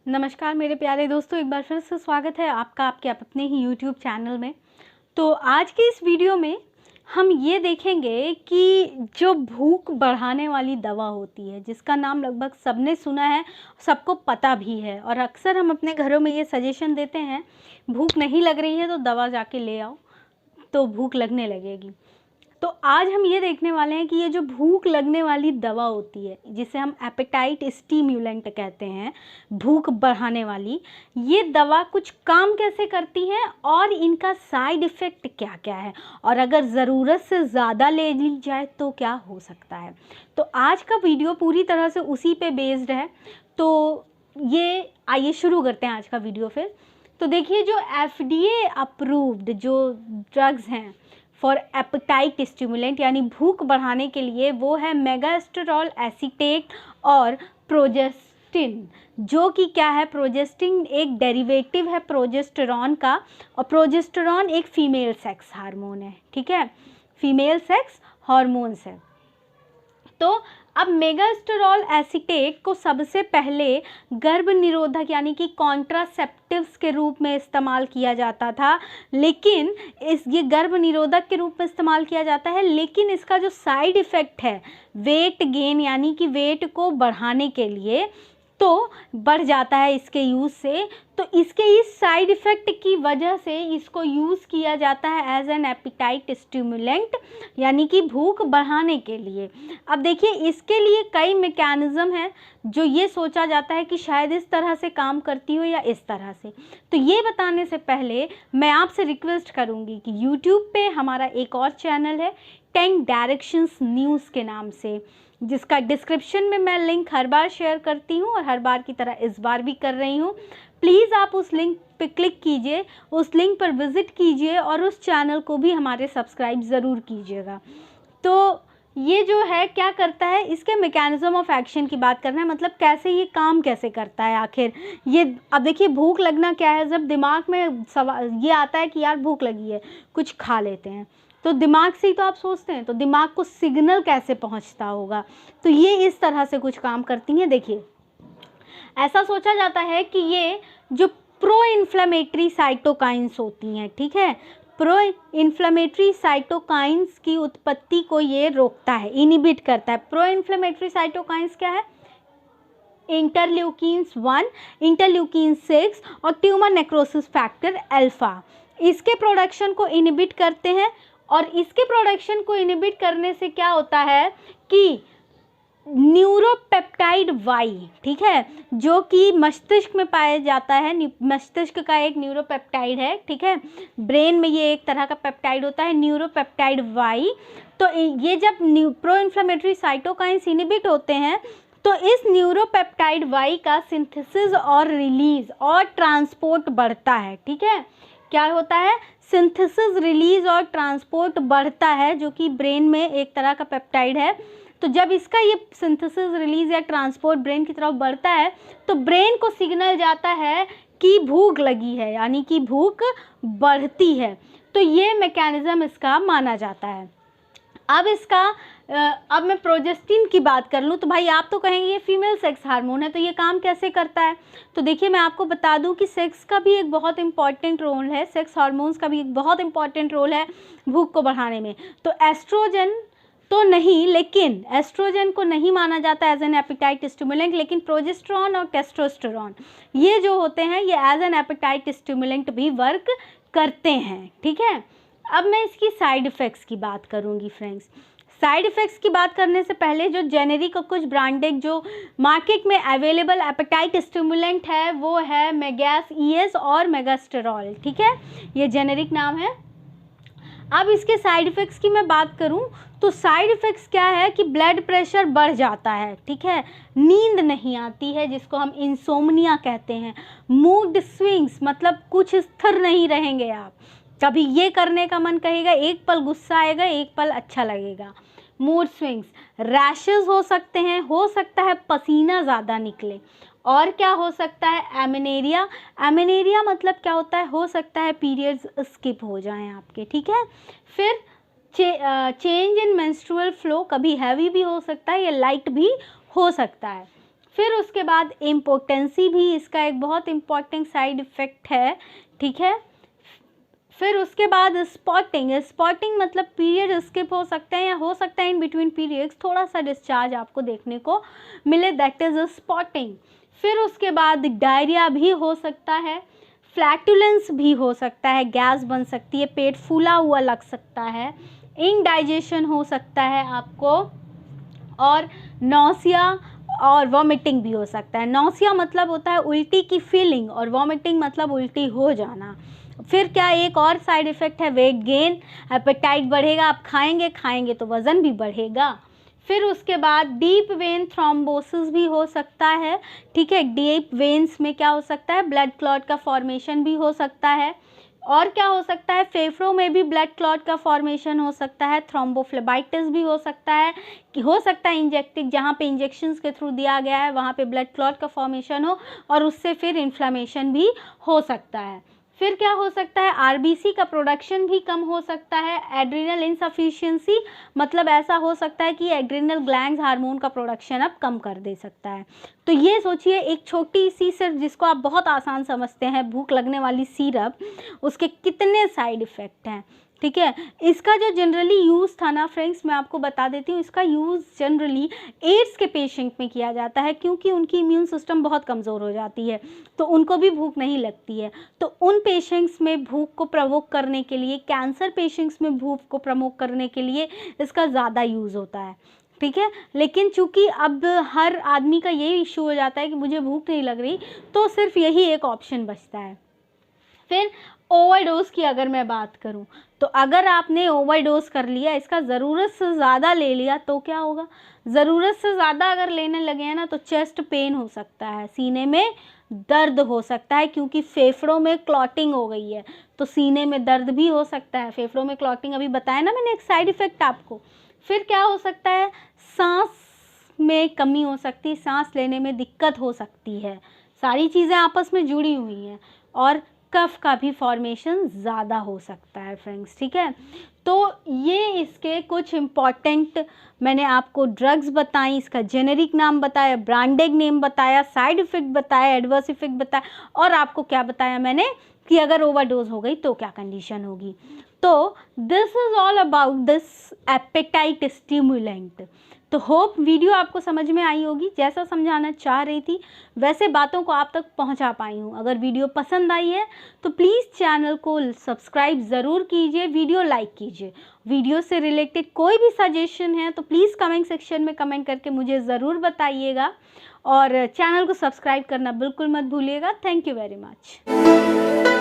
नमस्कार मेरे प्यारे दोस्तों, एक बार फिर से स्वागत है आपका आपके अपने ही YouTube चैनल में। तो आज की इस वीडियो में हम ये देखेंगे कि जो भूख बढ़ाने वाली दवा होती है, जिसका नाम लगभग सबने सुना है, सबको पता भी है, और अक्सर हम अपने घरों में ये सजेशन देते हैं, भूख नहीं लग रही है तो दवा जाके ले आओ तो भूख लगने लगेगी। तो आज हम ये देखने वाले हैं कि ये जो भूख लगने वाली दवा होती है, जिसे हम एपेटाइट स्टिम्युलेंट कहते हैं, भूख बढ़ाने वाली, ये दवा कुछ काम कैसे करती है और इनका साइड इफ़ेक्ट क्या क्या है, और अगर ज़रूरत से ज़्यादा ले ली जाए तो क्या हो सकता है। तो आज का वीडियो पूरी तरह से उसी पे बेस्ड है। तो ये आइए शुरू करते हैं आज का वीडियो फिर। तो देखिए, जो FDA अप्रूव्ड जो ड्रग्स हैं फॉर एपेटाइट स्टिमुलेंट यानी भूख बढ़ाने के लिए, वो है मेगास्टेरॉल एसीटेट और प्रोजेस्टिन, जो कि क्या है, प्रोजेस्टिन एक डेरिवेटिव है प्रोजेस्टेरॉन का, और प्रोजेस्टेरॉन एक फीमेल सेक्स हार्मोन है, ठीक है, फीमेल सेक्स हार्मोन्स है। तो अब मेगास्टेरॉल एसीटेट को सबसे पहले गर्भ निरोधक यानी कि कॉन्ट्रासेप्टिव्स के रूप में इस्तेमाल किया जाता था, लेकिन ये गर्भ निरोधक के रूप में इस्तेमाल किया जाता है, लेकिन इसका जो साइड इफ़ेक्ट है वेट गेन यानी कि वेट को बढ़ाने के लिए, तो बढ़ जाता है इसके यूज़ से। तो इसके इस साइड इफ़ेक्ट की वजह से इसको यूज़ किया जाता है एज एन एपेटाइट स्टिमुलेंट यानी कि भूख बढ़ाने के लिए। अब देखिए, इसके लिए कई मैकेनिज़्म हैं जो ये सोचा जाता है कि शायद इस तरह से काम करती हो या इस तरह से। तो ये बताने से पहले मैं आपसे रिक्वेस्ट करूँगी कि यूट्यूब पे हमारा एक और चैनल है 10 डायरेक्शंस न्यूज़ के नाम से, जिसका डिस्क्रिप्शन में मैं लिंक हर बार शेयर करती हूँ और हर बार की तरह इस बार भी कर रही हूँ। प्लीज़ आप उस लिंक पे क्लिक कीजिए, उस लिंक पर विज़िट कीजिए और उस चैनल को भी हमारे सब्सक्राइब ज़रूर कीजिएगा। तो ये जो है क्या करता है, इसके मैकेनिज़्म ऑफ एक्शन की बात करना है, मतलब कैसे ये काम कैसे करता है आखिर ये। अब देखिए, भूख लगना क्या है, जब दिमाग में सवाल ये आता है कि यार भूख लगी है, कुछ खा लेते हैं, तो दिमाग से ही तो आप सोचते हैं, तो दिमाग को सिग्नल कैसे पहुंचता होगा, तो ये इस तरह से कुछ काम करती हैं। देखिए, ऐसा सोचा जाता है कि ये जो प्रो इन्फ्लेमेटरी साइटोकाइंस होती हैं, ठीक है, प्रो इन्फ्लेमेटरी साइटोकाइंस की उत्पत्ति को ये रोकता है, इनिबिट करता है। प्रो इन्फ्लेमेटरी साइटोकाइंस क्या है, इंटरल्यूकिन्स 1, इंटरल्यूकिन 6 और ट्यूमर नेक्रोसिस फैक्टर अल्फा, इसके प्रोडक्शन को इनिबिट करते हैं। और इसके प्रोडक्शन को इनिबिट करने से क्या होता है कि न्यूरोपेप्टाइड वाई, ठीक है, जो कि मस्तिष्क में पाया जाता है, मस्तिष्क का एक न्यूरोपेप्टाइड है, ठीक है, ब्रेन में ये एक तरह का पेप्टाइड होता है न्यूरोपेप्टाइड वाई। तो ये जब प्रो इन्फ्लेमेटरी साइटोकाइंस इनिबिट होते हैं, तो इस न्यूरोपेप्टाइड वाई का सिंथेसिस और रिलीज और ट्रांसपोर्ट बढ़ता है, ठीक है, क्या होता है, सिंथेसिस, रिलीज और ट्रांसपोर्ट बढ़ता है, जो कि ब्रेन में एक तरह का पेप्टाइड है। तो जब इसका ये सिंथेसिस, रिलीज या ट्रांसपोर्ट ब्रेन की तरफ बढ़ता है, तो ब्रेन को सिग्नल जाता है कि भूख लगी है, यानी कि भूख बढ़ती है। तो ये मैकेनिज्म इसका माना जाता है। अब मैं प्रोजेस्टिन की बात कर लूँ, तो भाई आप तो कहेंगे ये फीमेल सेक्स हार्मोन है, तो ये काम कैसे करता है। तो देखिए, मैं आपको बता दूं कि सेक्स का भी एक बहुत इंपॉर्टेंट रोल है, सेक्स हार्मोन्स का भी एक बहुत इंपॉर्टेंट रोल है भूख को बढ़ाने में। तो एस्ट्रोजन तो नहीं, लेकिन एस्ट्रोजन को नहीं माना जाता एज एन एपेटाइट स्टिमुलेंट, लेकिन प्रोजेस्टेरॉन और टेस्टोस्टेरॉन ये जो होते हैं, ये एज एन एपेटाइट स्टिमुलेंट भी वर्क करते हैं, ठीक है। अब मैं इसकी साइड इफ़ेक्ट्स की बात करूँगी फ्रेंड्स। साइड इफ़ेक्ट्स की बात करने से पहले जो जेनेरिक और कुछ ब्रांडेड जो मार्केट में अवेलेबल एपेटाइट स्टिमुलेंट है, वो है मेगैस ES और मेगास्टेरॉल, ठीक है, ये जेनेरिक नाम है। अब इसके साइड इफ़ेक्ट्स की मैं बात करूं, तो साइड इफ़ेक्ट्स क्या है कि ब्लड प्रेशर बढ़ जाता है, ठीक है, नींद नहीं आती है, जिसको हम इंसोम्निया कहते हैं, मूड स्विंग्स, मतलब कुछ स्थिर नहीं रहेंगे आप, कभी ये करने का मन कहेगा, एक पल गुस्सा आएगा, एक पल अच्छा लगेगा, मूड स्विंग्स, रैशेस हो सकते हैं, हो सकता है पसीना ज़्यादा निकले, और क्या हो सकता है, एमेनेरिया। एमेनेरिया मतलब क्या होता है, हो सकता है पीरियड्स स्किप हो जाएं आपके, ठीक है। फिर चेंज इन मेंस्ट्रुअल फ्लो, कभी हैवी भी हो सकता है या लाइट भी हो सकता है। फिर उसके बाद इम्पोटेंसी भी इसका एक बहुत इम्पॉर्टेंट साइड इफ़ेक्ट है, ठीक है। फिर उसके बाद स्पॉटिंग मतलब पीरियड स्किप हो सकते हैं या हो सकता है इन बिटवीन पीरियड्स थोड़ा सा डिस्चार्ज आपको देखने को मिले, दैट इज़ अ स्पॉटिंग। फिर उसके बाद डायरिया भी हो सकता है, फ्लैटुलेंस भी हो सकता है, गैस बन सकती है, पेट फूला हुआ लग सकता है, इनडाइजेशन हो सकता है आपको, और नौसिया और वॉमिटिंग भी हो सकता है। नौसिया मतलब होता है उल्टी की फीलिंग और वॉमिटिंग मतलब उल्टी हो जाना। फिर क्या एक और साइड इफ़ेक्ट है वेट गेन, एपेटाइट बढ़ेगा, आप खाएंगे तो वज़न भी बढ़ेगा। फिर उसके बाद डीप वेन थ्रोम्बोसिस भी हो सकता है, ठीक है। डीप वेन्स में क्या हो सकता है, ब्लड क्लॉट का फॉर्मेशन भी हो सकता है। और क्या हो सकता है, फेफड़ों में भी ब्लड क्लॉट का फॉर्मेशन हो सकता है, थ्रोम्बोफ्लेबाइटिस भी हो सकता है, कि हो सकता है इंजेक्टिव, जहाँ पे इंजेक्शंस के थ्रू दिया गया है वहाँ पे ब्लड क्लॉट का फॉर्मेशन हो और उससे फिर इन्फ्लेमेशन भी हो सकता है। फिर क्या हो सकता है, आरबीसी का प्रोडक्शन भी कम हो सकता है, एड्रिनल इनसफिशिएंसी मतलब ऐसा हो सकता है कि एड्रिनल ग्लैंड्स हार्मोन का प्रोडक्शन अब कम कर दे सकता है। तो ये सोचिए एक छोटी सी सिर्फ जिसको आप बहुत आसान समझते हैं भूख लगने वाली सिरप, उसके कितने साइड इफ़ेक्ट हैं, ठीक है। इसका जो जनरली यूज़ था ना फ्रेंड्स, मैं आपको बता देती हूँ, इसका यूज़ जनरली एड्स के पेशेंट में किया जाता है क्योंकि उनकी इम्यून सिस्टम बहुत कमज़ोर हो जाती है तो उनको भी भूख नहीं लगती है। तो उन पेशेंट्स में भूख को प्रवोक करने के लिए, कैंसर पेशेंट्स में भूख को प्रवोक करने के लिए इसका ज़्यादा यूज़ होता है, ठीक है। लेकिन चूंकि अब हर आदमी का यही इशू हो जाता है कि मुझे भूख नहीं लग रही, तो सिर्फ यही एक ऑप्शन बचता है। फिर ओवरडोज की अगर मैं बात करूं, तो अगर आपने ओवरडोज कर लिया, इसका ज़रूरत से ज़्यादा ले लिया तो क्या होगा, ज़रूरत से ज़्यादा अगर लेने लगे हैं ना तो चेस्ट पेन हो सकता है, सीने में दर्द हो सकता है क्योंकि फेफड़ों में क्लॉटिंग हो गई है तो सीने में दर्द भी हो सकता है। फेफड़ों में क्लॉटिंग अभी बताया ना मैंने एक साइड इफ़ेक्ट आपको। फिर क्या हो सकता है, सांस में कमी हो सकती है, सांस लेने में दिक्कत हो सकती है, सारी चीज़ें आपस में जुड़ी हुई हैं। और कफ का भी फॉर्मेशन ज़्यादा हो सकता है फ्रेंड्स, ठीक है। तो ये इसके कुछ इम्पॉर्टेंट मैंने आपको ड्रग्स बताई, इसका जेनेरिक नाम बताया, ब्रांडेड नेम बताया, साइड इफ़ेक्ट बताया, एडवर्स इफ़ेक्ट बताया, और आपको क्या बताया मैंने कि अगर ओवरडोज हो गई तो क्या कंडीशन होगी। तो this is all about this appetite stimulant. तो होप वीडियो आपको समझ में आई होगी, जैसा समझाना चाह रही थी वैसे बातों को आप तक पहुंचा पाई हूं। अगर वीडियो पसंद आई है तो प्लीज़ चैनल को सब्सक्राइब ज़रूर कीजिए, वीडियो लाइक कीजिए। वीडियो से रिलेटेड कोई भी सजेशन है तो प्लीज़ कमेंट सेक्शन में कमेंट करके मुझे ज़रूर बताइएगा, और चैनल को सब्सक्राइब करना बिल्कुल मत भूलिएगा। Thank you very much.